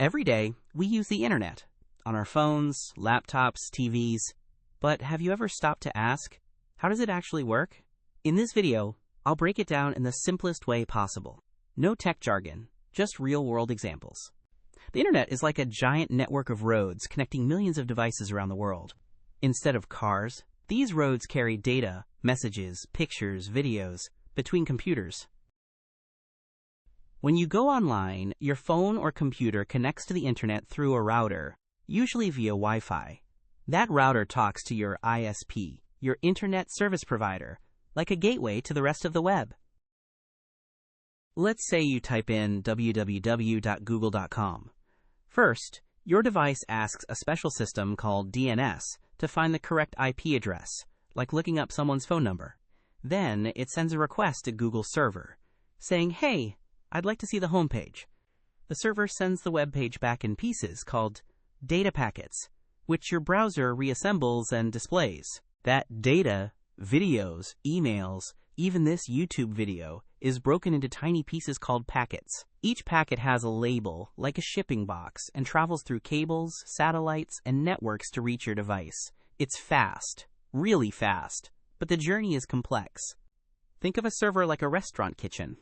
Every day, we use the internet on our phones, laptops, TVs. But have you ever stopped to ask, how does it actually work? In this video, I'll break it down in the simplest way possible. No tech jargon, just real-world examples. The internet is like a giant network of roads connecting millions of devices around the world. Instead of cars, these roads carry data, messages, pictures, videos between computers. When you go online, your phone or computer connects to the internet through a router, usually via Wi-Fi. That router talks to your ISP, your internet service provider, like a gateway to the rest of the web. Let's say you type in www.google.com. First, your device asks a special system called DNS to find the correct IP address, like looking up someone's phone number. Then it sends a request to Google's server, saying, "Hey, I'd like to see the home page." The server sends the web page back in pieces called data packets, which your browser reassembles and displays. That data, videos, emails, even this YouTube video, is broken into tiny pieces called packets. Each packet has a label, like a shipping box, and travels through cables, satellites, and networks to reach your device. It's fast, really fast, but the journey is complex. Think of a server like a restaurant kitchen.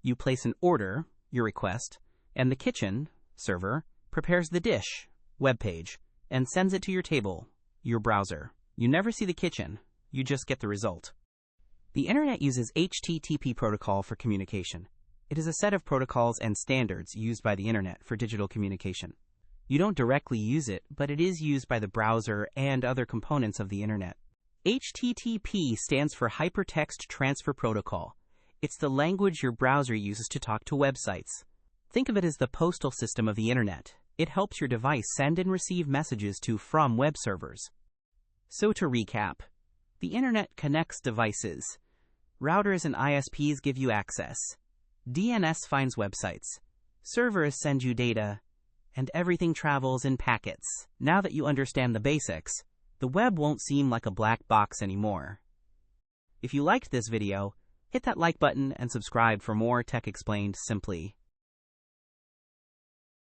You place an order, your request, and the kitchen, server, prepares the dish, web page, and sends it to your table, your browser. You never see the kitchen, you just get the result. The internet uses HTTP protocol for communication. It is a set of protocols and standards used by the internet for digital communication. You don't directly use it, but it is used by the browser and other components of the internet. HTTP stands for Hypertext Transfer Protocol. It's the language your browser uses to talk to websites. Think of it as the postal system of the internet. It helps your device send and receive messages to from web servers. So to recap, the internet connects devices. Routers and ISPs give you access. DNS finds websites. Servers send you data. And everything travels in packets. Now that you understand the basics, the web won't seem like a black box anymore. If you liked this video, hit that like button and subscribe for more Tech Explained Simply.